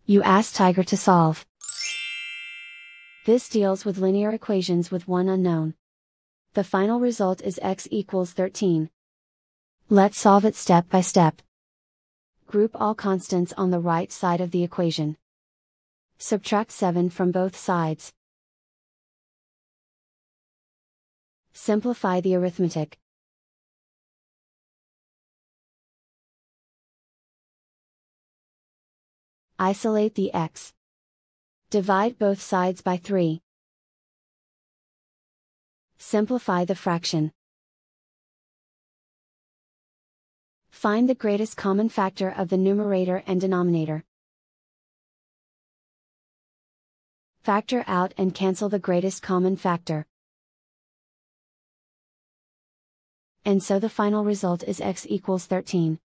You ask Tiger to solve. This deals with linear equations with one unknown. The final result is x equals 13. Let's solve it step by step. Group all constants on the right side of the equation. Subtract 7 from both sides. Simplify the arithmetic. Isolate the x. Divide both sides by 3. Simplify the fraction. Find the greatest common factor of the numerator and denominator. Factor out and cancel the greatest common factor. And so the final result is x equals 13.